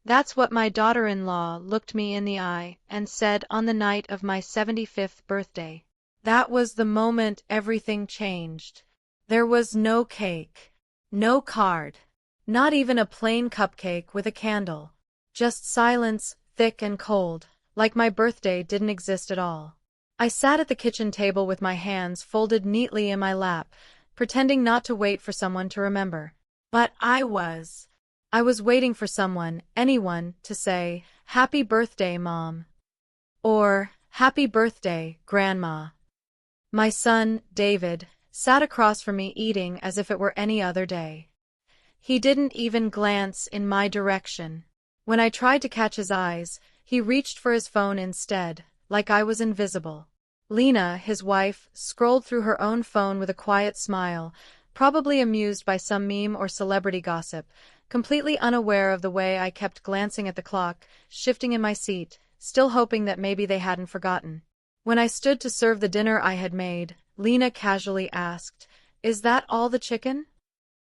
That's what my daughter-in-law looked me in the eye and said on the night of my 75th birthday. That was the moment everything changed. There was no cake, no card, not even a plain cupcake with a candle. Just silence, thick and cold, like my birthday didn't exist at all. I sat at the kitchen table with my hands folded neatly in my lap, pretending not to wait for someone to remember. But I was. I was waiting for someone, anyone, to say, "Happy birthday, Mom." Or, "Happy birthday, Grandma." My son, David, sat across from me eating as if it were any other day. He didn't even glance in my direction. When I tried to catch his eyes, he reached for his phone instead, like I was invisible. Lena, his wife, scrolled through her own phone with a quiet smile, probably amused by some meme or celebrity gossip, completely unaware of the way I kept glancing at the clock, shifting in my seat, still hoping that maybe they hadn't forgotten. When I stood to serve the dinner I had made, Lena casually asked, "Is that all the chicken?"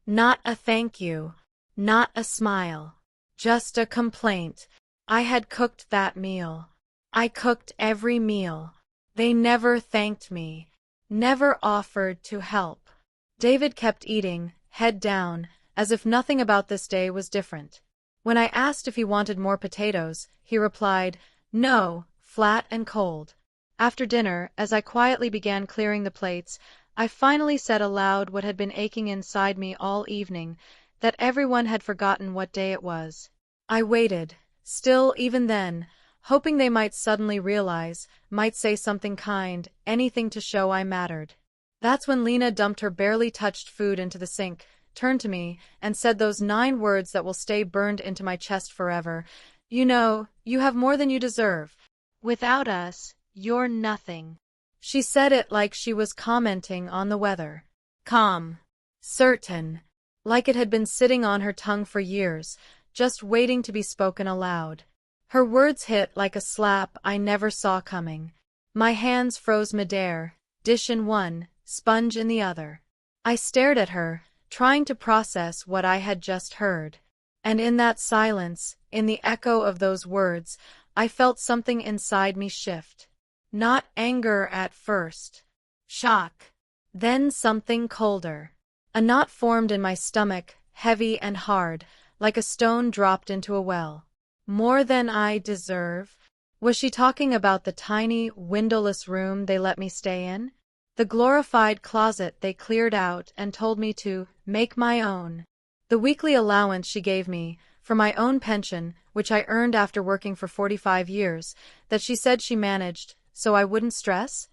Not a thank you. Not a smile. Just a complaint. I had cooked that meal. I cooked every meal. They never thanked me. Never offered to help. David kept eating, head down, as if nothing about this day was different. When I asked if he wanted more potatoes, he replied, "No," flat and cold. After dinner, as I quietly began clearing the plates, I finally said aloud what had been aching inside me all evening, that everyone had forgotten what day it was. I waited, still even then, hoping they might suddenly realize, might say something kind, anything to show I mattered. That's when Lena dumped her barely touched food into the sink, turned to me, and said those 9 words that will stay burned into my chest forever. "You know, you have more than you deserve. Without us, you're nothing." She said it like she was commenting on the weather. Calm. Certain. Like it had been sitting on her tongue for years, just waiting to be spoken aloud. Her words hit like a slap I never saw coming. My hands froze midair, dish in one, sponge in the other. I stared at her, trying to process what I had just heard. And in that silence, in the echo of those words, I felt something inside me shift. Not anger at first. Shock. Then something colder. A knot formed in my stomach, heavy and hard, like a stone dropped into a well. More than I deserve? Was she talking about the tiny, windowless room they let me stay in? The glorified closet they cleared out and told me to make my own? The weekly allowance she gave me, for my own pension, which I earned after working for 45 years, that she said she managed, so I wouldn't stress?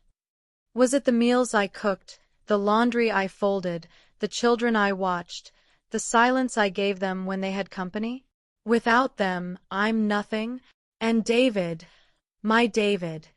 Was it the meals I cooked, the laundry I folded, the children I watched, the silence I gave them when they had company? Without them, I'm nothing. And David, my David.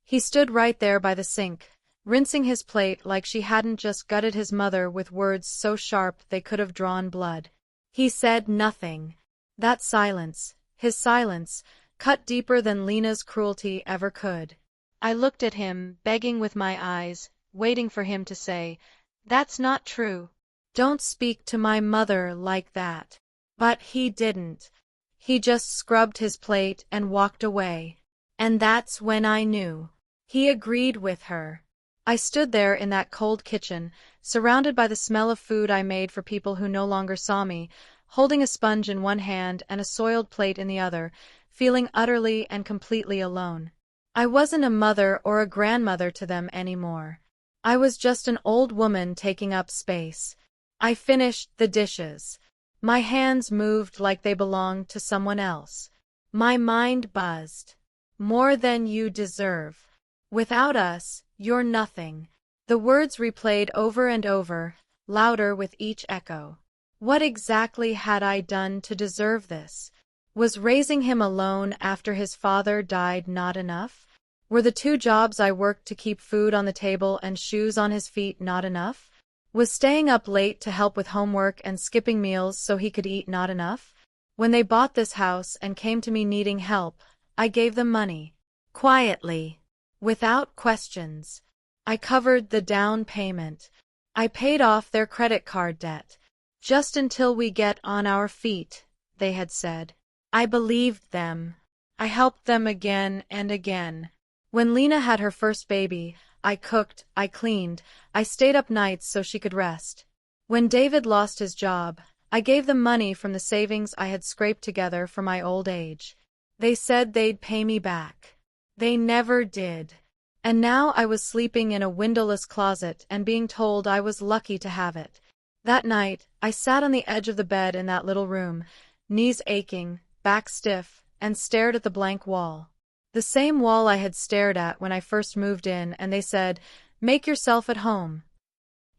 He stood right there by the sink, rinsing his plate like she hadn't just gutted his mother with words so sharp they could have drawn blood. He said nothing. That silence, his silence, cut deeper than Lena's cruelty ever could. I looked at him, begging with my eyes, waiting for him to say, "That's not true. Don't speak to my mother like that." But he didn't. He just scrubbed his plate and walked away. And that's when I knew. He agreed with her. I stood there in that cold kitchen, surrounded by the smell of food I made for people who no longer saw me, holding a sponge in one hand and a soiled plate in the other, feeling utterly and completely alone. I wasn't a mother or a grandmother to them anymore. I was just an old woman taking up space. I finished the dishes. My hands moved like they belonged to someone else. My mind buzzed. More than you deserve. Without us, you're nothing. The words replayed over and over, louder with each echo. What exactly had I done to deserve this? Was raising him alone after his father died not enough? Were the 2 jobs I worked to keep food on the table and shoes on his feet not enough? Was staying up late to help with homework and skipping meals so he could eat not enough? When they bought this house and came to me needing help, I gave them money. Quietly. Without questions. I covered the down payment. I paid off their credit card debt. Just until we get on our feet, they had said. I believed them. I helped them again and again. When Lena had her first baby, I cooked, I cleaned, I stayed up nights so she could rest. When David lost his job, I gave them money from the savings I had scraped together for my old age. They said they'd pay me back. They never did. And now I was sleeping in a windowless closet and being told I was lucky to have it. That night, I sat on the edge of the bed in that little room, knees aching, back stiff, and stared at the blank wall. The same wall I had stared at when I first moved in, and they said, "Make yourself at home."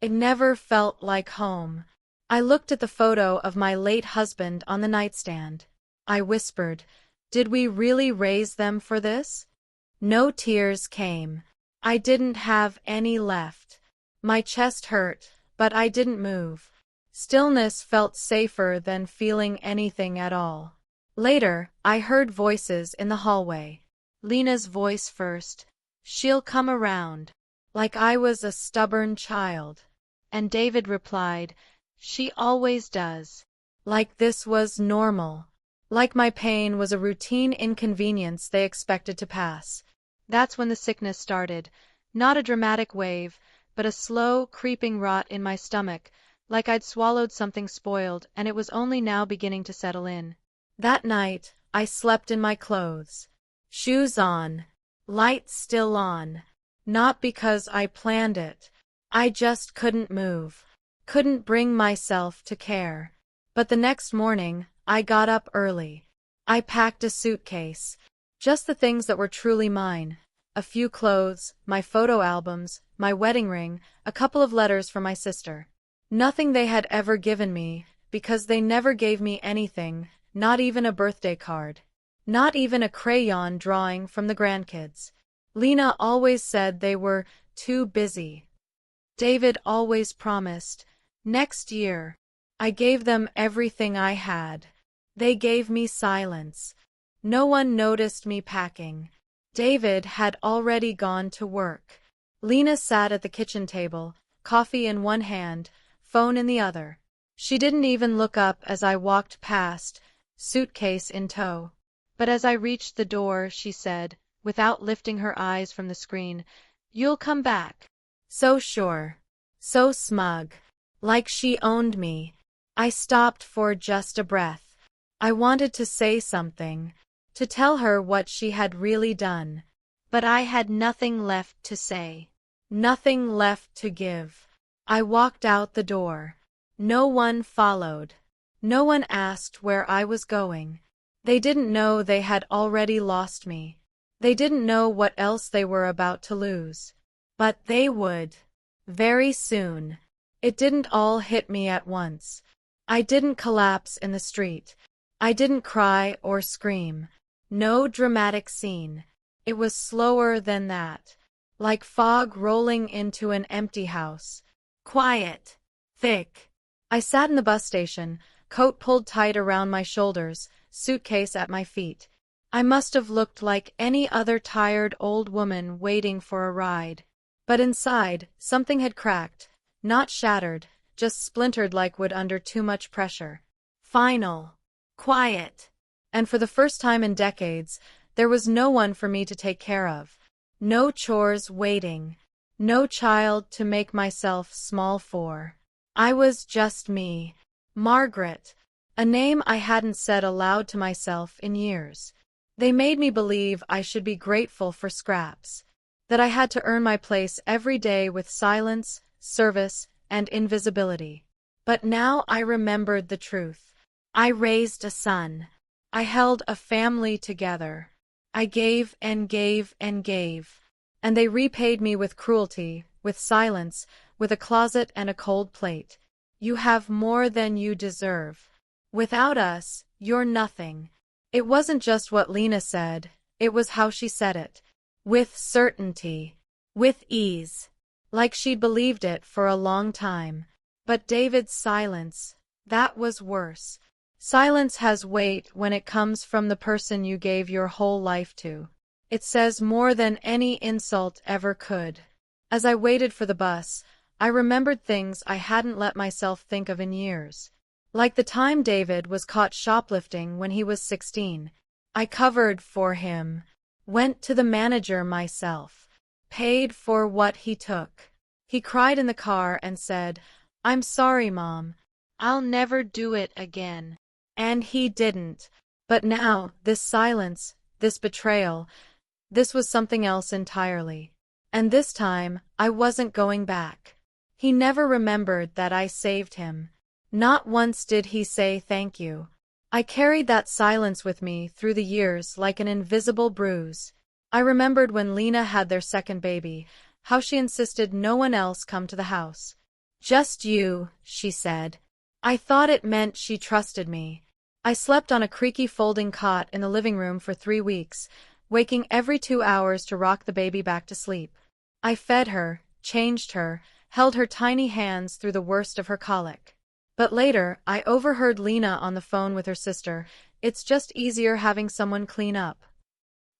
It never felt like home. I looked at the photo of my late husband on the nightstand. I whispered, "Did we really raise them for this?" No tears came. I didn't have any left. My chest hurt, but I didn't move. Stillness felt safer than feeling anything at all. Later, I heard voices in the hallway. Lena's voice first. "She'll come around." Like I was a stubborn child. And David replied, "She always does." Like this was normal. Like my pain was a routine inconvenience they expected to pass. That's when the sickness started. Not a dramatic wave, but a slow, creeping rot in my stomach, like I'd swallowed something spoiled, and it was only now beginning to settle in. That night, I slept in my clothes. Shoes on. Light still on. Not because I planned it. I just couldn't move. Couldn't bring myself to care. But the next morning, I got up early. I packed a suitcase. Just the things that were truly mine. A few clothes, my photo albums, my wedding ring, a couple of letters from my sister. Nothing they had ever given me, because they never gave me anything, not even a birthday card. Not even a crayon drawing from the grandkids. Lena always said they were too busy. David always promised, "Next year." I gave them everything I had. They gave me silence. No one noticed me packing. David had already gone to work. Lena sat at the kitchen table, coffee in one hand, phone in the other. She didn't even look up as I walked past, suitcase in tow. But as I reached the door, she said, without lifting her eyes from the screen, "You'll come back." So sure. So smug. Like she owned me. I stopped for just a breath. I wanted to say something, to tell her what she had really done. But I had nothing left to say. Nothing left to give. I walked out the door. No one followed. No one asked where I was going. They didn't know they had already lost me. They didn't know what else they were about to lose. But they would. Very soon. It didn't all hit me at once. I didn't collapse in the street. I didn't cry or scream. No dramatic scene. It was slower than that. Like fog rolling into an empty house. Quiet. Thick. I sat in the bus station, coat pulled tight around my shoulders, suitcase at my feet. I must have looked like any other tired old woman waiting for a ride. But inside, something had cracked. Not shattered, just splintered like wood under too much pressure. Final. Quiet. And for the first time in decades, there was no one for me to take care of. No chores waiting. No child to make myself small for. I was just me. Margaret. A name I hadn't said aloud to myself in years. They made me believe I should be grateful for scraps. That I had to earn my place every day with silence, service, and invisibility. But now I remembered the truth. I raised a son. I held a family together. I gave and gave and gave. And they repaid me with cruelty, with silence, with a closet and a cold plate. You have more than you deserve. Without us, you're nothing. It wasn't just what Lena said, it was how she said it. With certainty. With ease. Like she'd believed it for a long time. But David's silence, that was worse. Silence has weight when it comes from the person you gave your whole life to. It says more than any insult ever could. As I waited for the bus, I remembered things I hadn't let myself think of in years. Like the time David was caught shoplifting when he was 16. I covered for him, went to the manager myself, paid for what he took. He cried in the car and said, "I'm sorry, Mom. I'll never do it again." And he didn't. But now, this silence, this betrayal, this was something else entirely. And this time, I wasn't going back. He never remembered that I saved him. Not once did he say thank you. I carried that silence with me through the years like an invisible bruise. I remembered when Lena had their second baby, how she insisted no one else come to the house. "Just you," she said. I thought it meant she trusted me. I slept on a creaky folding cot in the living room for 3 weeks, waking every 2 hours to rock the baby back to sleep. I fed her, changed her, held her tiny hands through the worst of her colic. But later, I overheard Lena on the phone with her sister. "It's just easier having someone clean up."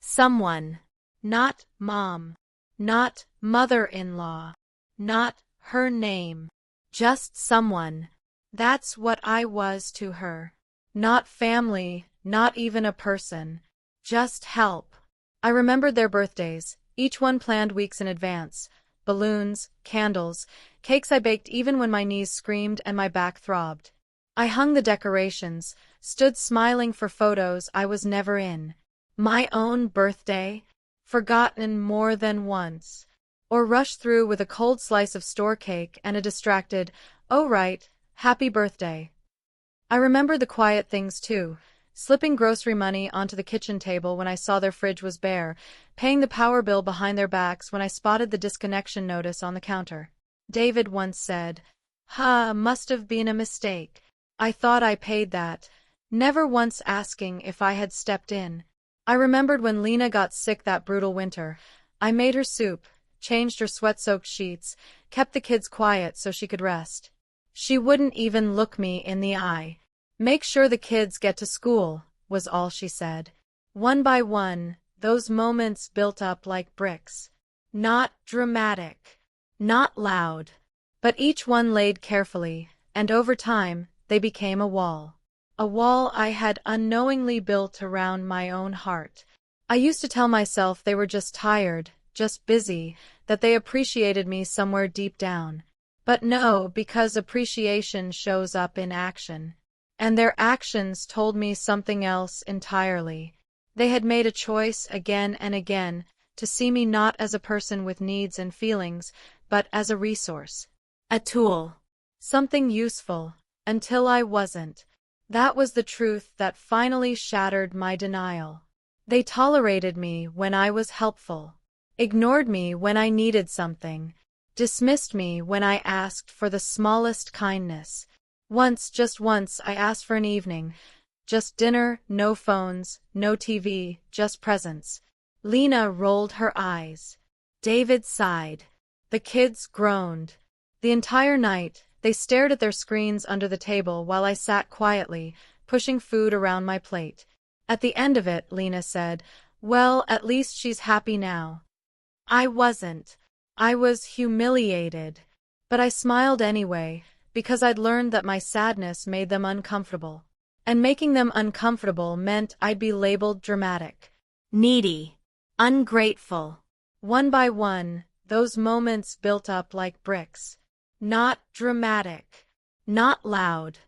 Someone. Not Mom. Not mother-in-law. Not her name. Just someone. That's what I was to her. Not family, not even a person. Just help. I remembered their birthdays, each one planned weeks in advance. Balloons, candles, cakes I baked even when my knees screamed and my back throbbed. I hung the decorations, stood smiling for photos I was never in. My own birthday? Forgotten more than once. Or rushed through with a cold slice of store cake and a distracted, "Oh right, happy birthday." I remember the quiet things too, slipping grocery money onto the kitchen table when I saw their fridge was bare, paying the power bill behind their backs when I spotted the disconnection notice on the counter. David once said, must have been a mistake. I thought I paid that, never once asking if I had stepped in. I remembered when Lena got sick that brutal winter. I made her soup, changed her sweat-soaked sheets, kept the kids quiet so she could rest. She wouldn't even look me in the eye. "Make sure the kids get to school," was all she said. One by one, those moments built up like bricks. Not dramatic, not loud, but each one laid carefully, and over time, they became a wall. A wall I had unknowingly built around my own heart. I used to tell myself they were just tired, just busy, that they appreciated me somewhere deep down. But no, because appreciation shows up in action. And their actions told me something else entirely. They had made a choice again and again to see me not as a person with needs and feelings, but as a resource. A tool. Something useful, until I wasn't. That was the truth that finally shattered my denial. They tolerated me when I was helpful, ignored me when I needed something, dismissed me when I asked for the smallest kindness. Once, just once, I asked for an evening. Just dinner, no phones, no TV, just presents. Lena rolled her eyes. David sighed. The kids groaned. The entire night, they stared at their screens under the table while I sat quietly, pushing food around my plate. At the end of it, Lena said, "Well, at least she's happy now." I wasn't. I was humiliated. But I smiled anyway, because I'd learned that my sadness made them uncomfortable. And making them uncomfortable meant I'd be labeled dramatic, needy, ungrateful. One by one, those moments built up like bricks. Not dramatic, not loud,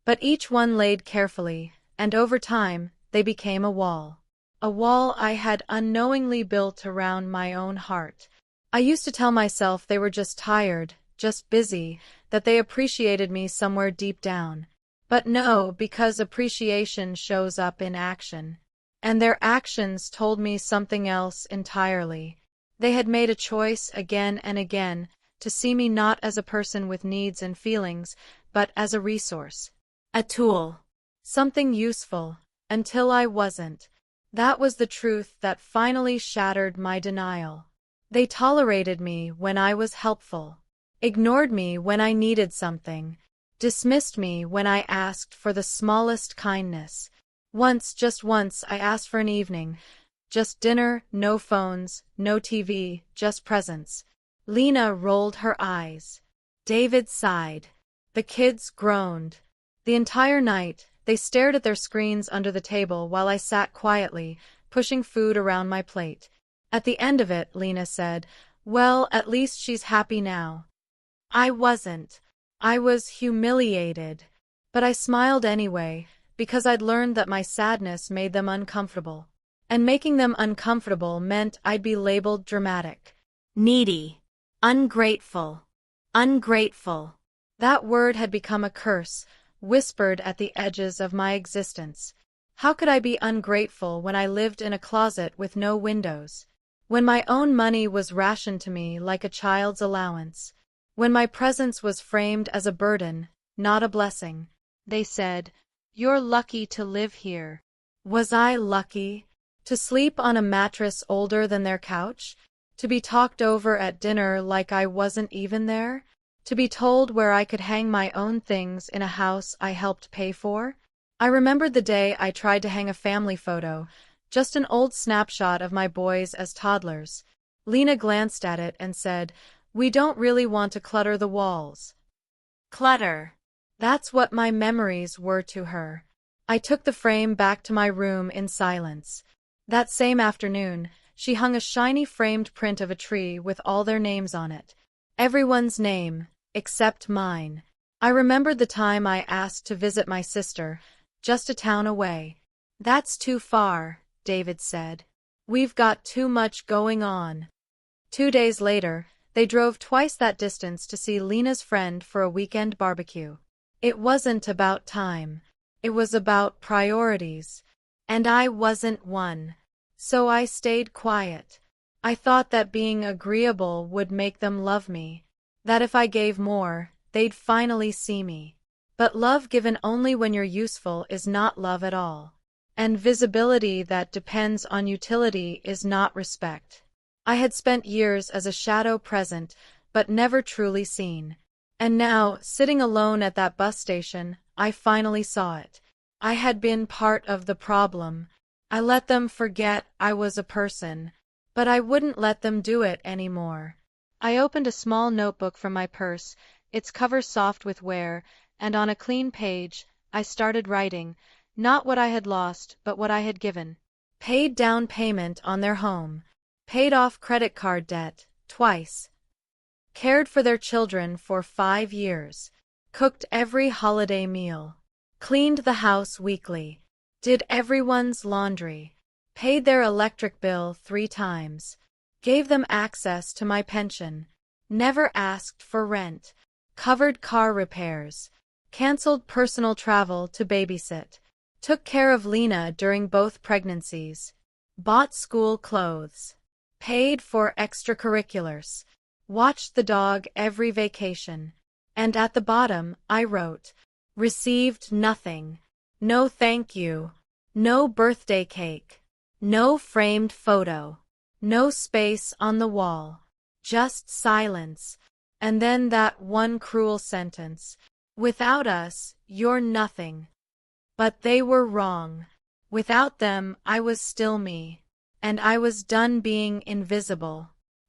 but each one laid carefully, and over time, they became a wall. A wall I had unknowingly built around my own heart. I used to tell myself they were just tired, just busy, that they appreciated me somewhere deep down. But no, because appreciation shows up in action. And their actions told me something else entirely. They had made a choice again and again to see me not as a person with needs and feelings, but as a resource. A tool. Something useful, until I wasn't. That was the truth that finally shattered my denial. They tolerated me when I was helpful, ignored me when I needed something, dismissed me when I asked for the smallest kindness. Once, just once, I asked for an evening. Just dinner, no phones, no TV, just presents. Lena rolled her eyes. David sighed. The kids groaned. The entire night, they stared at their screens under the table while I sat quietly, pushing food around my plate. At the end of it, Lena said, "Well, at least she's happy now." I wasn't. I was humiliated. But I smiled anyway, because I'd learned that my sadness made them uncomfortable. And making them uncomfortable meant I'd be labeled dramatic. Needy. Ungrateful. Ungrateful. That word had become a curse, whispered at the edges of my existence. How could I be ungrateful when I lived in a closet with no windows? When my own money was rationed to me like a child's allowance? When my presence was framed as a burden, not a blessing? They said, "You're lucky to live here." Was I lucky? To sleep on a mattress older than their couch? To be talked over at dinner like I wasn't even there? To be told where I could hang my own things in a house I helped pay for? I remembered the day I tried to hang a family photo, just an old snapshot of my boys as toddlers. Lena glanced at it and said, "We don't really want to clutter the walls." Clutter. That's what my memories were to her. I took the frame back to my room in silence. That same afternoon, she hung a shiny framed print of a tree with all their names on it. Everyone's name, except mine. I remembered the time I asked to visit my sister, just a town away. "That's too far," David said. "We've got too much going on." 2 days later, they drove twice that distance to see Lena's friend for a weekend barbecue. It wasn't about time. It was about priorities. And I wasn't one. So I stayed quiet. I thought that being agreeable would make them love me. That if I gave more, they'd finally see me. But love given only when you're useful is not love at all. And visibility that depends on utility is not respect. I had spent years as a shadow present, but never truly seen. And now, sitting alone at that bus station, I finally saw it. I had been part of the problem. I let them forget I was a person. But I wouldn't let them do it anymore. I opened a small notebook from my purse, its cover soft with wear, and on a clean page, I started writing, not what I had lost, but what I had given. Paid down payment on their home. Paid off credit card debt, twice. Cared for their children for 5 years. Cooked every holiday meal. Cleaned the house weekly. Did everyone's laundry. Paid their electric bill 3 times. Gave them access to my pension. Never asked for rent. Covered car repairs. Canceled personal travel to babysit. Took care of Lena during both pregnancies. Bought school clothes. Paid for extracurriculars. Watched the dog every vacation. And at the bottom, I wrote, "Received nothing. No thank you. No birthday cake. No framed photo. No space on the wall. Just silence." And then that one cruel sentence, "Without us, you're nothing." But they were wrong. Without them, I was still me. And I was done being invisible.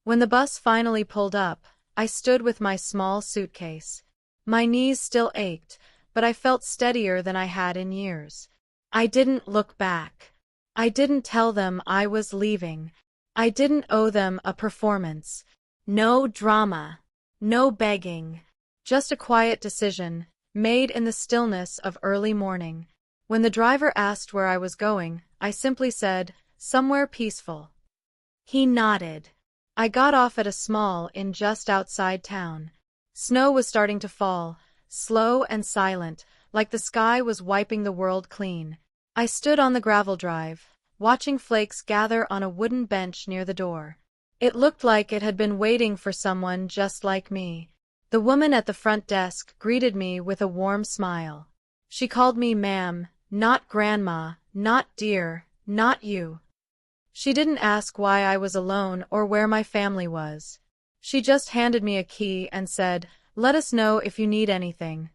When the bus finally pulled up, I stood with my small suitcase. My knees still ached, but I felt steadier than I had in years. I didn't look back. I didn't tell them I was leaving. I didn't owe them a performance. No drama. No begging. Just a quiet decision, made in the stillness of early morning. When the driver asked where I was going, I simply said, "Somewhere peaceful." He nodded. I got off at a small inn just outside town. Snow was starting to fall, slow and silent, like the sky was wiping the world clean. I stood on the gravel drive, watching flakes gather on a wooden bench near the door. It looked like it had been waiting for someone just like me. The woman at the front desk greeted me with a warm smile. She called me ma'am, not grandma, not dear, not you. She didn't ask why I was alone or where my family was. She just handed me a key and said, "Let us know if you need anything."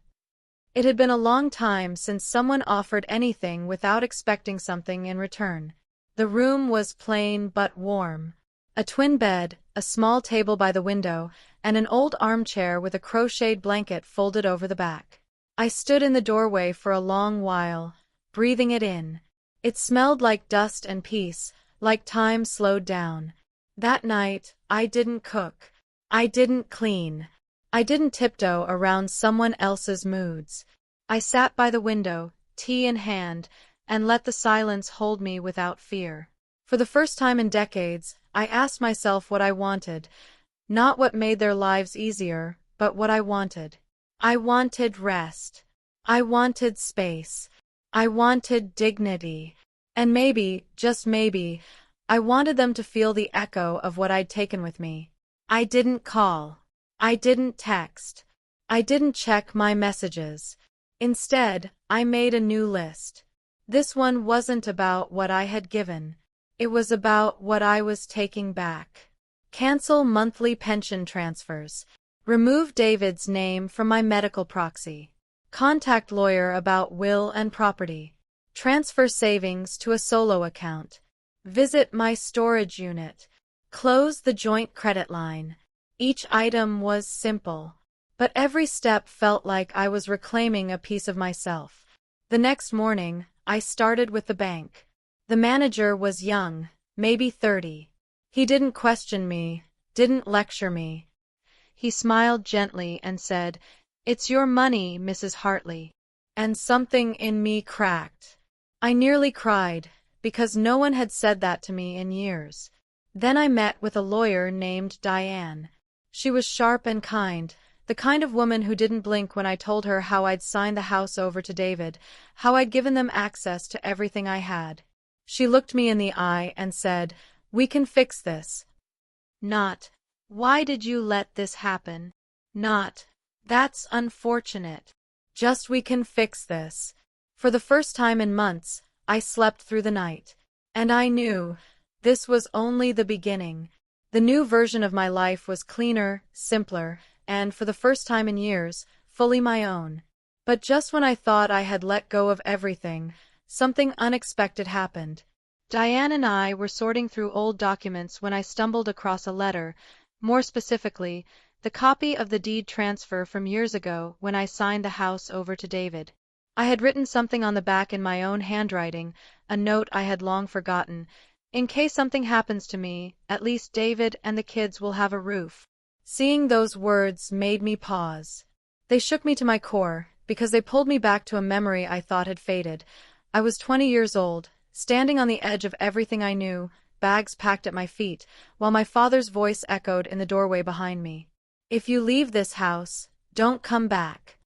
It had been a long time since someone offered anything without expecting something in return. The room was plain but warm. A twin bed, a small table by the window, and an old armchair with a crocheted blanket folded over the back. I stood in the doorway for a long while, breathing it in. It smelled like dust and peace, like time slowed down. That night, I didn't cook. I didn't clean. I didn't tiptoe around someone else's moods. I sat by the window, tea in hand, and let the silence hold me without fear. For the first time in decades, I asked myself what I wanted, not what made their lives easier, but what I wanted. I wanted rest. I wanted space. I wanted dignity. And maybe, just maybe, I wanted them to feel the echo of what I'd taken with me. I didn't call. I didn't text. I didn't check my messages. Instead, I made a new list. This one wasn't about what I had given. It was about what I was taking back. Cancel monthly pension transfers. Remove David's name from my medical proxy. Contact lawyer about will and property. Transfer savings to a solo account. Visit my storage unit. Close the joint credit line. Each item was simple, but every step felt like I was reclaiming a piece of myself. The next morning, I started with the bank. The manager was young, maybe 30. He didn't question me, didn't lecture me. He smiled gently and said, "It's your money, Mrs. Hartley." And something in me cracked. I nearly cried, because no one had said that to me in years. Then I met with a lawyer named Diane. She was sharp and kind, the kind of woman who didn't blink when I told her how I'd signed the house over to David, how I'd given them access to everything I had. She looked me in the eye and said, "We can fix this." Not, "Why did you let this happen?" Not, "That's unfortunate." Just, "We can fix this." For the first time in months, I slept through the night. And I knew this was only the beginning. The new version of my life was cleaner, simpler, and, for the first time in years, fully my own. But just when I thought I had let go of everything, something unexpected happened. Diane and I were sorting through old documents when I stumbled across a letter, more specifically, the copy of the deed transfer from years ago when I signed the house over to David. I had written something on the back in my own handwriting, a note I had long forgotten. "In case something happens to me, at least David and the kids will have a roof." Seeing those words made me pause. They shook me to my core, because they pulled me back to a memory I thought had faded. I was 20 years old, standing on the edge of everything I knew, bags packed at my feet, while my father's voice echoed in the doorway behind me. "If you leave this house, don't come back."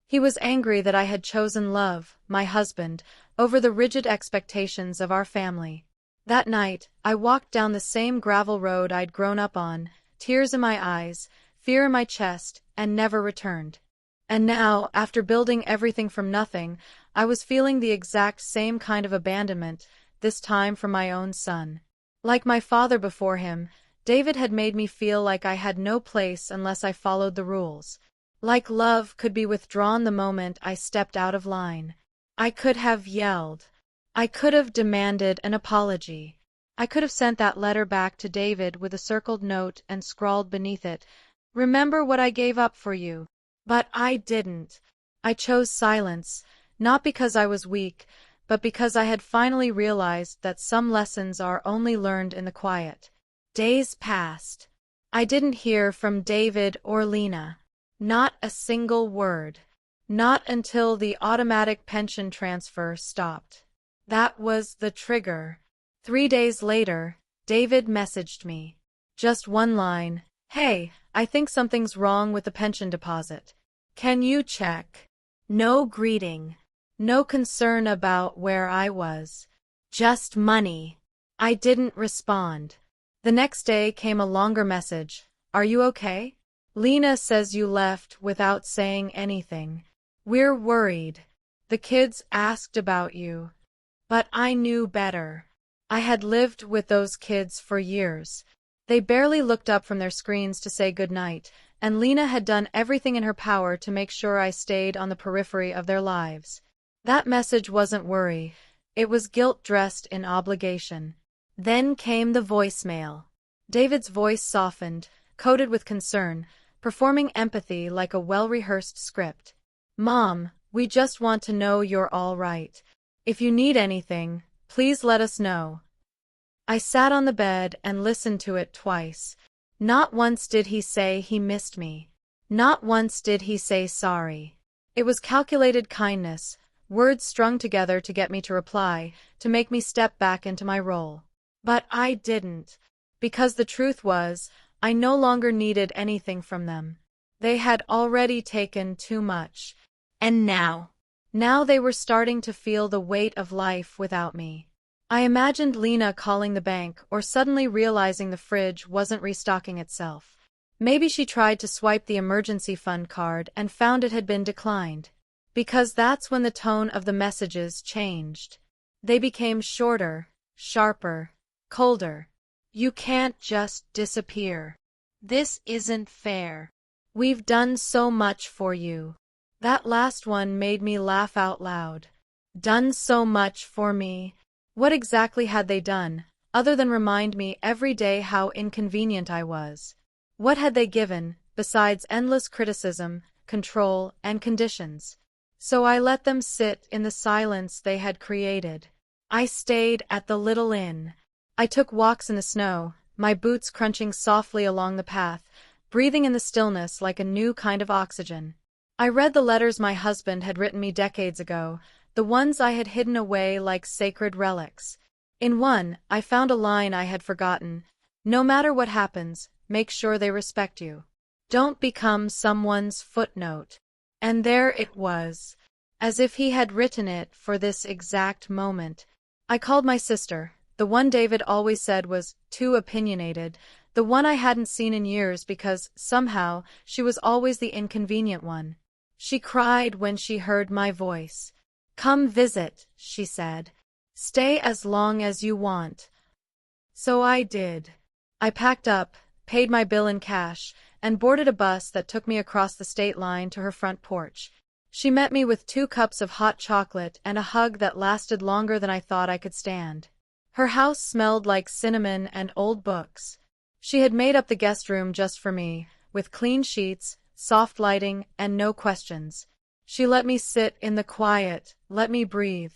He was angry that I had chosen love, my husband, over the rigid expectations of our family. That night, I walked down the same gravel road I'd grown up on, tears in my eyes, fear in my chest, and never returned. And now, after building everything from nothing, I was feeling the exact same kind of abandonment, this time from my own son. Like my father before him, David had made me feel like I had no place unless I followed the rules. Like love could be withdrawn the moment I stepped out of line. I could have yelled. I could have demanded an apology. I could have sent that letter back to David with a circled note and scrawled beneath it, "Remember what I gave up for you." But I didn't. I chose silence, not because I was weak, but because I had finally realized that some lessons are only learned in the quiet. Days passed. I didn't hear from David or Lena. Not a single word. Not until the automatic pension transfer stopped. That was the trigger. 3 days later, David messaged me. Just one line, "Hey, I think something's wrong with the pension deposit. Can you check?" No greeting. No concern about where I was. Just money. I didn't respond. The next day came a longer message. "Are you okay? Lena says you left without saying anything. We're worried. The kids asked about you." But I knew better. I had lived with those kids for years. They barely looked up from their screens to say goodnight, and Lena had done everything in her power to make sure I stayed on the periphery of their lives. That message wasn't worry. It was guilt dressed in obligation. Then came the voicemail. David's voice softened, coated with concern, performing empathy like a well-rehearsed script. "Mom, we just want to know you're all right. If you need anything, please let us know." I sat on the bed and listened to it twice. Not once did he say he missed me. Not once did he say sorry. It was calculated kindness, words strung together to get me to reply, to make me step back into my role. But I didn't. Because the truth was, I no longer needed anything from them. They had already taken too much. And now they were starting to feel the weight of life without me. I imagined Lena calling the bank or suddenly realizing the fridge wasn't restocking itself. Maybe she tried to swipe the emergency fund card and found it had been declined. Because that's when the tone of the messages changed. They became shorter, sharper, colder. "You can't just disappear. This isn't fair. We've done so much for you." That last one made me laugh out loud. Done so much for me? What exactly had they done, other than remind me every day how inconvenient I was? What had they given, besides endless criticism, control, and conditions? So I let them sit in the silence they had created. I stayed at the little inn. I took walks in the snow, my boots crunching softly along the path, breathing in the stillness like a new kind of oxygen. I read the letters my husband had written me decades ago, the ones I had hidden away like sacred relics. In one, I found a line I had forgotten: "No matter what happens, make sure they respect you. Don't become someone's footnote." And there it was, as if he had written it for this exact moment. I called my sister, the one David always said was too opinionated, the one I hadn't seen in years because, somehow, she was always the inconvenient one. She cried when she heard my voice. "Come visit," she said. "Stay as long as you want." So I did. I packed up, paid my bill in cash, and boarded a bus that took me across the state line to her front porch. She met me with 2 cups of hot chocolate and a hug that lasted longer than I thought I could stand. Her house smelled like cinnamon and old books. She had made up the guest room just for me, with clean sheets, soft lighting, and no questions. She let me sit in the quiet, let me breathe.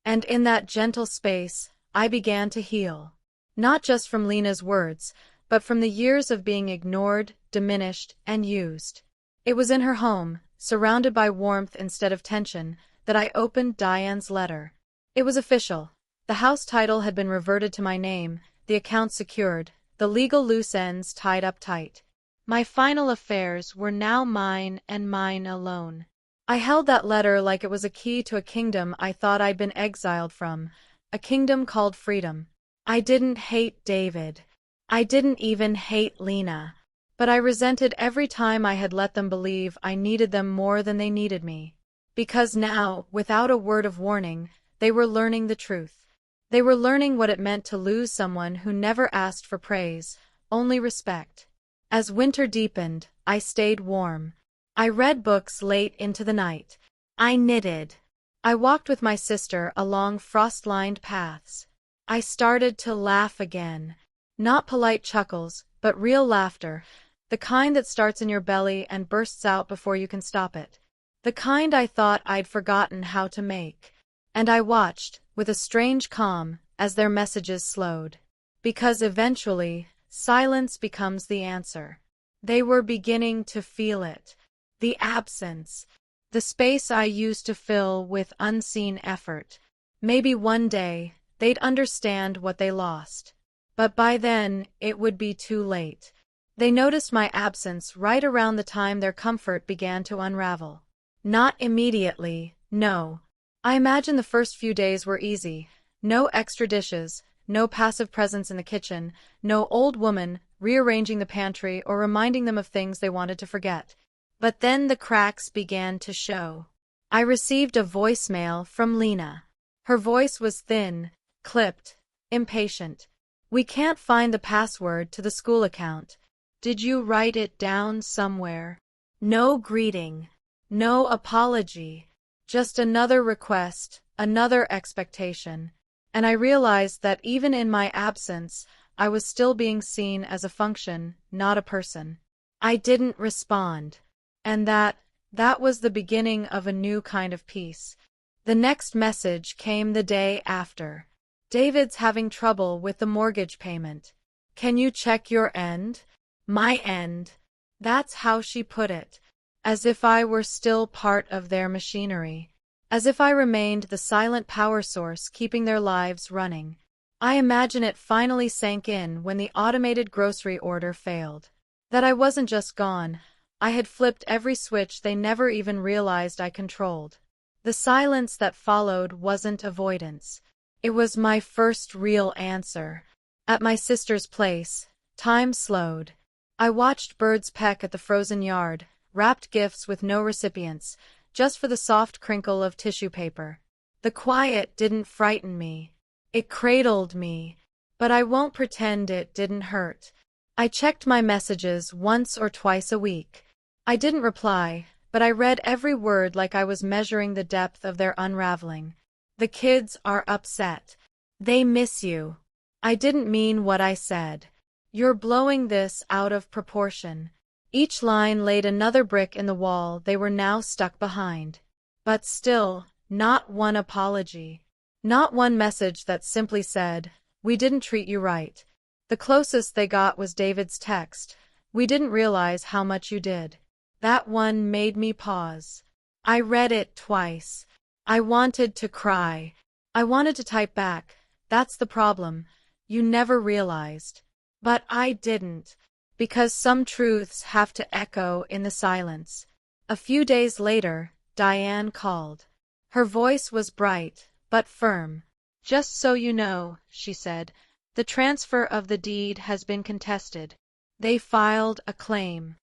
And in that gentle space, I began to heal. Not just from Lena's words, but from the years of being ignored, diminished, and used. It was in her home, surrounded by warmth instead of tension, that I opened Diane's letter. It was official. The house title had been reverted to my name, the account secured, the legal loose ends tied up tight. My final affairs were now mine and mine alone. I held that letter like it was a key to a kingdom I thought I'd been exiled from, a kingdom called freedom. I didn't hate David. I didn't even hate Lena. But I resented every time I had let them believe I needed them more than they needed me. Because now, without a word of warning, they were learning the truth. They were learning what it meant to lose someone who never asked for praise, only respect. As winter deepened, I stayed warm. I read books late into the night. I knitted. I walked with my sister along frost-lined paths. I started to laugh again. Not polite chuckles, but real laughter, the kind that starts in your belly and bursts out before you can stop it. The kind I thought I'd forgotten how to make. And I watched, with a strange calm, as their messages slowed. Because eventually, silence becomes the answer. They were beginning to feel it. The absence. The space I used to fill with unseen effort. Maybe one day, they'd understand what they lost. But by then, it would be too late. They noticed my absence right around the time their comfort began to unravel. Not immediately, no. I imagine the first few days were easy. No extra dishes, no passive presence in the kitchen, no old woman rearranging the pantry or reminding them of things they wanted to forget. But then the cracks began to show. I received a voicemail from Lena. Her voice was thin, clipped, impatient. "We can't find the password to the school account. Did you write it down somewhere?" No greeting. No apology. Just another request, another expectation. And I realized that even in my absence, I was still being seen as a function, not a person. I didn't respond. And that That was the beginning of a new kind of peace. The next message came the day after. David's having trouble with the mortgage payment. Can you check your end? My end. That's how she put it. As if I were still part of their machinery. As if I remained the silent power source keeping their lives running. I imagine it finally sank in when the automated grocery order failed. That I wasn't just gone. I had flipped every switch they never even realized I controlled. The silence that followed wasn't avoidance. It was my first real answer. At my sister's place, time slowed. I watched birds peck at the frozen yard, wrapped gifts with no recipients, just for the soft crinkle of tissue paper. The quiet didn't frighten me. It cradled me. But I won't pretend it didn't hurt. I checked my messages once or twice a week. I didn't reply, but I read every word like I was measuring the depth of their unraveling. The kids are upset. They miss you. I didn't mean what I said. You're blowing this out of proportion. Each line laid another brick in the wall they were now stuck behind. But still, not one apology. Not one message that simply said, "We didn't treat you right." The closest they got was David's text, "We didn't realize how much you did." That one made me pause. I read it twice. I wanted to cry. I wanted to type back, "That's the problem. You never realized." But I didn't, because some truths have to echo in the silence. A few days later, Diane called. Her voice was bright, but firm. "Just so you know," she said, "the transfer of the deed has been contested. They filed a claim."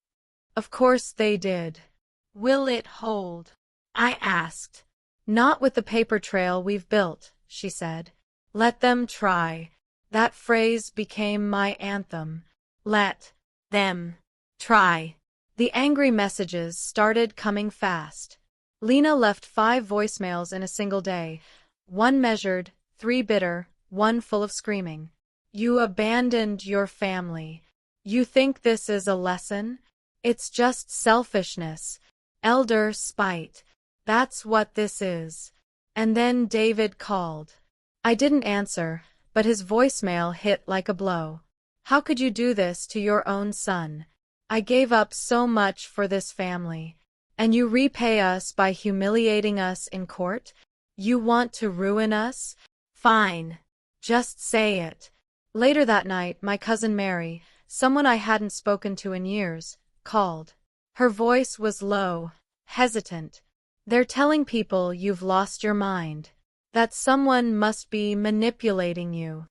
Of course they did. "Will it hold?" I asked. "Not with the paper trail we've built," she said. "Let them try." That phrase became my anthem. Let them try. The angry messages started coming fast. Lena left 5 voicemails in a single day. 1 measured, 3 bitter, 1 full of screaming. "You abandoned your family. You think this is a lesson? It's just selfishness. Elder spite. That's what this is." And then David called. I didn't answer, but his voicemail hit like a blow. "How could you do this to your own son? I gave up so much for this family. And you repay us by humiliating us in court? You want to ruin us? Fine. Just say it." Later that night, my cousin Mary, someone I hadn't spoken to in years, called. Her voice was low, hesitant. "They're telling people you've lost your mind. That someone must be manipulating you."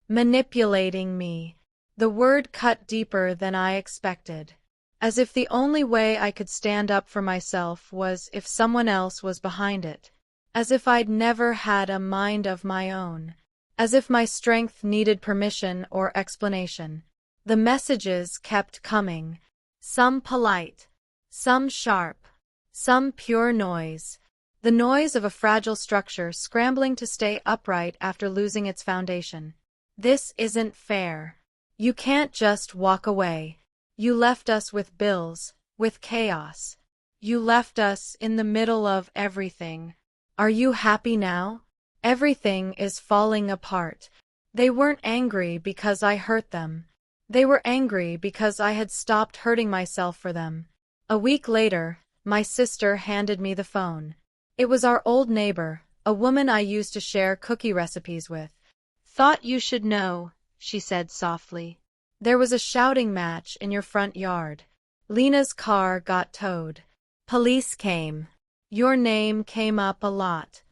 Manipulating me. The word cut deeper than I expected. As if the only way I could stand up for myself was if someone else was behind it. As if I'd never had a mind of my own. As if my strength needed permission or explanation. The messages kept coming. Some polite. Some sharp. Some pure noise. The noise of a fragile structure scrambling to stay upright after losing its foundation. "This isn't fair. You can't just walk away. You left us with bills, with chaos. You left us in the middle of everything. Are you happy now? Everything is falling apart." They weren't angry because I hurt them. They were angry because I had stopped hurting myself for them. A week later, my sister handed me the phone. It was our old neighbor, a woman I used to share cookie recipes with. "Thought you should know," she said softly. "There was a shouting match in your front yard. Lena's car got towed. Police came. Your name came up a lot."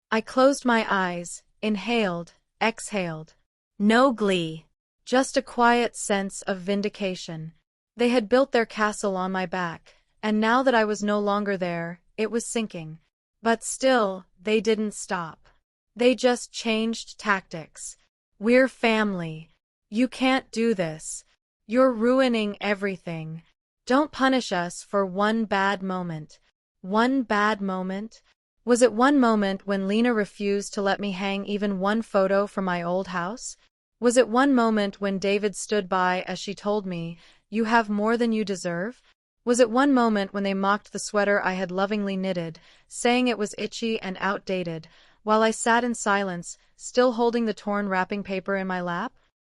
I closed my eyes, inhaled, exhaled. No glee. Just a quiet sense of vindication. They had built their castle on my back, and now that I was no longer there, it was sinking. But still, they didn't stop. They just changed tactics. "We're family. You can't do this. You're ruining everything. Don't punish us for one bad moment." One bad moment? Was it one moment when Lena refused to let me hang even one photo from my old house? Was it one moment when David stood by as she told me, "You have more than you deserve"? Was it one moment when they mocked the sweater I had lovingly knitted, saying it was itchy and outdated, while I sat in silence, still holding the torn wrapping paper in my lap?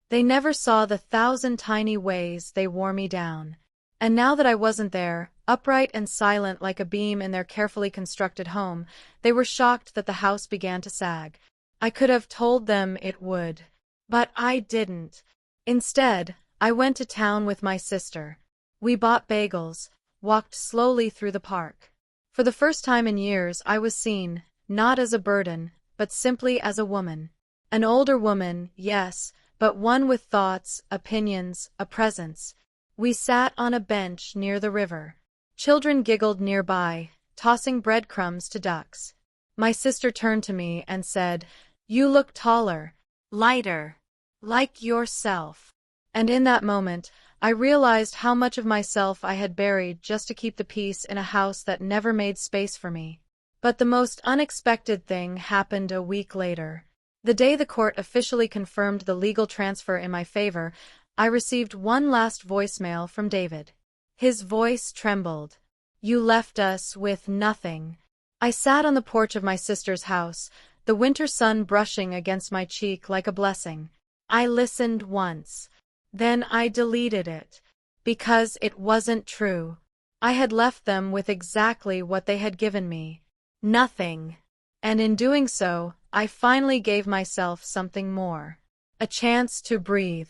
They never saw the 1,000 tiny ways they wore me down. And now that I wasn't there, upright and silent like a beam in their carefully constructed home, they were shocked that the house began to sag. I could have told them it would. But I didn't. Instead, I went to town with my sister. We bought bagels, walked slowly through the park. For the first time in years I was seen, not as a burden, but simply as a woman. An older woman, yes, but one with thoughts, opinions, a presence. We sat on a bench near the river. Children giggled nearby, tossing breadcrumbs to ducks. My sister turned to me and said, "You look taller, lighter, like yourself." And in that moment, I realized how much of myself I had buried just to keep the peace in a house that never made space for me. But the most unexpected thing happened a week later. The day the court officially confirmed the legal transfer in my favor, I received one last voicemail from David. His voice trembled. "You left us with nothing." I sat on the porch of my sister's house, the winter sun brushing against my cheek like a blessing. I listened once. Then I deleted it. Because it wasn't true. I had left them with exactly what they had given me. Nothing. And in doing so, I finally gave myself something more. A chance to breathe.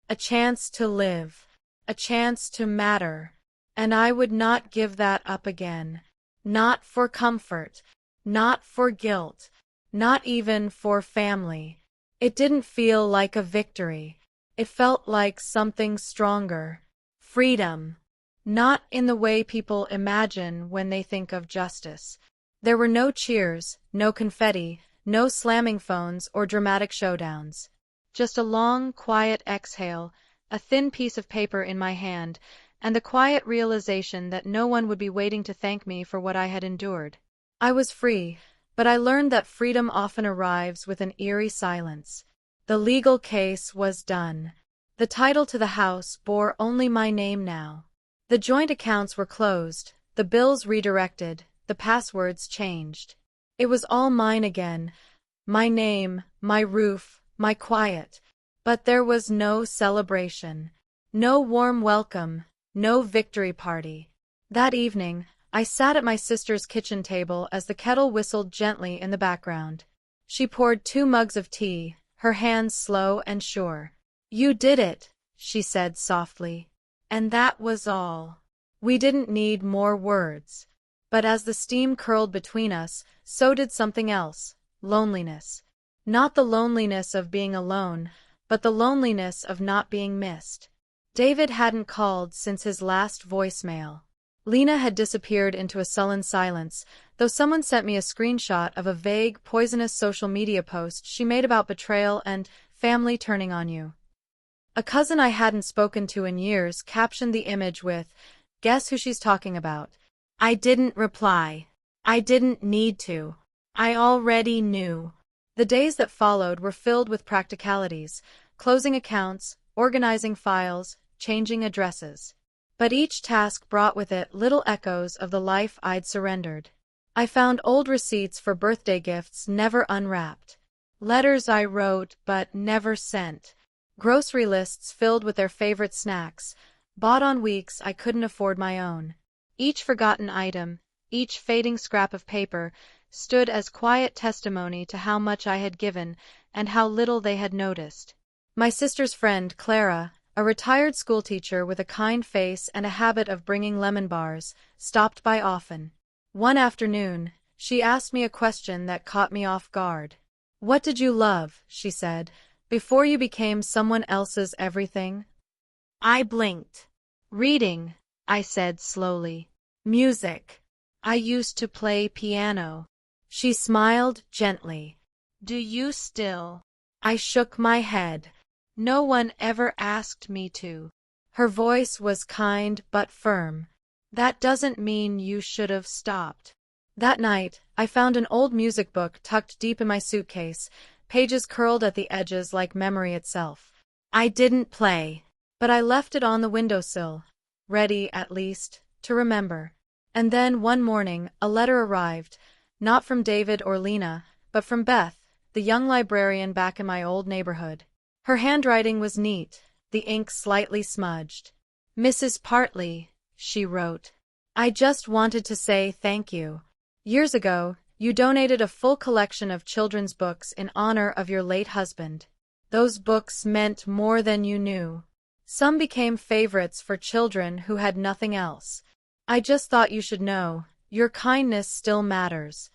A chance to live. A chance to matter. And I would not give that up again. Not for comfort. Not for guilt. Not even for family. It didn't feel like a victory. It felt like something stronger. Freedom. Not in the way people imagine when they think of justice. There were no cheers, no confetti, no slamming phones or dramatic showdowns. Just a long, quiet exhale, a thin piece of paper in my hand, and the quiet realization that no one would be waiting to thank me for what I had endured. I was free, but I learned that freedom often arrives with an eerie silence. The legal case was done. The title to the house bore only my name now. The joint accounts were closed, the bills redirected, the passwords changed. It was all mine again. My name, my roof, my quiet. But there was no celebration. No warm welcome, no victory party. That evening, I sat at my sister's kitchen table as the kettle whistled gently in the background. She poured 2 mugs of tea, her hands slow and sure. "You did it," she said softly. And that was all. We didn't need more words. But as the steam curled between us, so did something else, loneliness. Not the loneliness of being alone, but the loneliness of not being missed. David hadn't called since his last voicemail. Lena had disappeared into a sullen silence, though someone sent me a screenshot of a vague, poisonous social media post she made about betrayal and family turning on you. A cousin I hadn't spoken to in years captioned the image with, "Guess who she's talking about?" I didn't reply. I didn't need to. I already knew. The days that followed were filled with practicalities, closing accounts, organizing files, changing addresses. But each task brought with it little echoes of the life I'd surrendered. I found old receipts for birthday gifts never unwrapped. Letters I wrote but never sent. Grocery lists filled with their favorite snacks, bought on weeks I couldn't afford my own. Each forgotten item, each fading scrap of paper, stood as quiet testimony to how much I had given and how little they had noticed. My sister's friend, Clara, a retired schoolteacher with a kind face and a habit of bringing lemon bars, stopped by often. One afternoon, she asked me a question that caught me off guard. "What did you love," she said, "before you became someone else's everything?" I blinked. "Reading," I said slowly. "Music. I used to play piano." She smiled gently. "Do you still?" I shook my head. "No one ever asked me to." Her voice was kind but firm. "That doesn't mean you should have stopped." That night, I found an old music book tucked deep in my suitcase, pages curled at the edges like memory itself. I didn't play, but I left it on the windowsill, ready, at least, to remember. And then, one morning, a letter arrived, not from David or Lena, but from Beth, the young librarian back in my old neighborhood. Her handwriting was neat, the ink slightly smudged. "Mrs. Partley," she wrote, "I just wanted to say thank you. Years ago, you donated a full collection of children's books in honor of your late husband. Those books meant more than you knew. Some became favorites for children who had nothing else. I just thought you should know, your kindness still matters."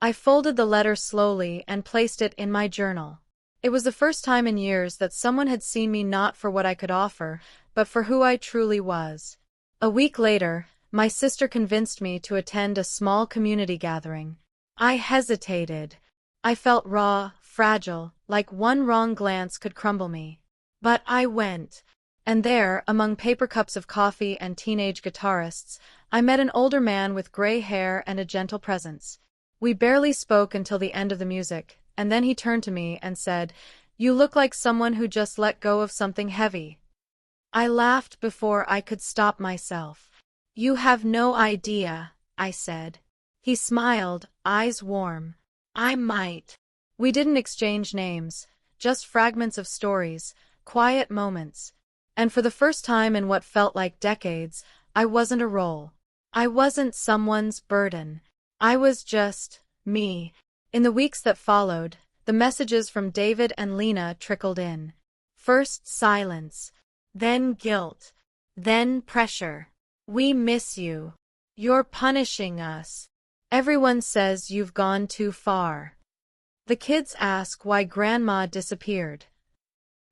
I folded the letter slowly and placed it in my journal. It was the first time in years that someone had seen me not for what I could offer, but for who I truly was. A week later, my sister convinced me to attend a small community gathering. I hesitated. I felt raw, fragile, like one wrong glance could crumble me. But I went. And there, among paper cups of coffee and teenage guitarists, I met an older man with gray hair and a gentle presence. We barely spoke until the end of the music, and then he turned to me and said, "You look like someone who just let go of something heavy." I laughed before I could stop myself. "You have no idea," I said. He smiled, eyes warm. "I might." We didn't exchange names, just fragments of stories, quiet moments. And for the first time in what felt like decades, I wasn't a role. I wasn't someone's burden. I was just me. In the weeks that followed, the messages from David and Lena trickled in. First silence, then guilt, then pressure. "We miss you. You're punishing us. Everyone says you've gone too far." The kids ask why Grandma disappeared.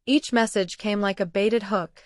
Each message came like a baited hook,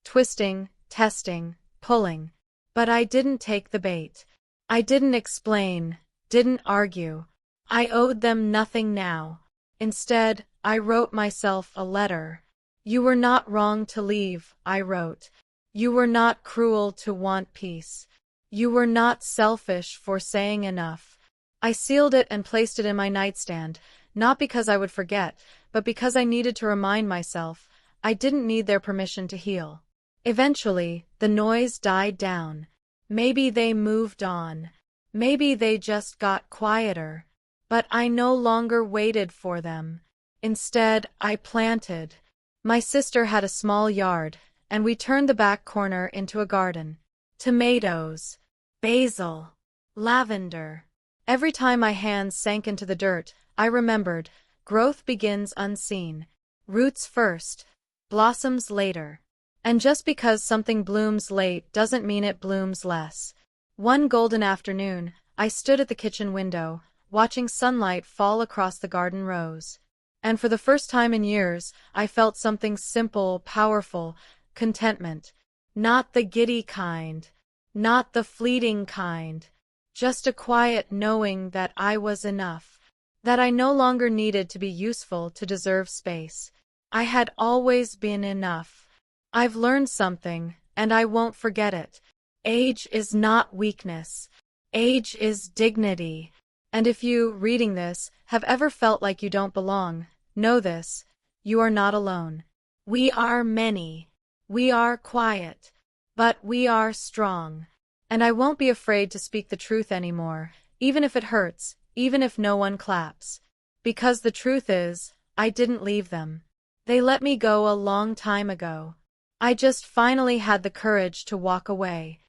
twisting, testing, pulling. But I didn't take the bait. I didn't explain, didn't argue. I owed them nothing now. Instead, I wrote myself a letter. "You were not wrong to leave," I wrote. "You were not cruel to want peace. You were not selfish for saying enough." I sealed it and placed it in my nightstand, not because I would forget, but because I needed to remind myself I didn't need their permission to heal. Eventually, the noise died down. Maybe they moved on. Maybe they just got quieter. But I no longer waited for them. Instead, I planted. My sister had a small yard, and we turned the back corner into a garden. Tomatoes, basil, lavender. Every time my hands sank into the dirt, I remembered, growth begins unseen. Roots first, blossoms later. And just because something blooms late doesn't mean it blooms less. One golden afternoon, I stood at the kitchen window, watching sunlight fall across the garden rows. And for the first time in years, I felt something simple, powerful, contentment. Not the giddy kind, not the fleeting kind, just a quiet knowing that I was enough, that I no longer needed to be useful to deserve space. I had always been enough. I've learned something, and I won't forget it. Age is not weakness. Age is dignity. And if you, reading this, have ever felt like you don't belong, know this: you are not alone. We are many. We are quiet. But we are strong. And I won't be afraid to speak the truth anymore, even if it hurts, even if no one claps. Because the truth is, I didn't leave them. They let me go a long time ago. I just finally had the courage to walk away.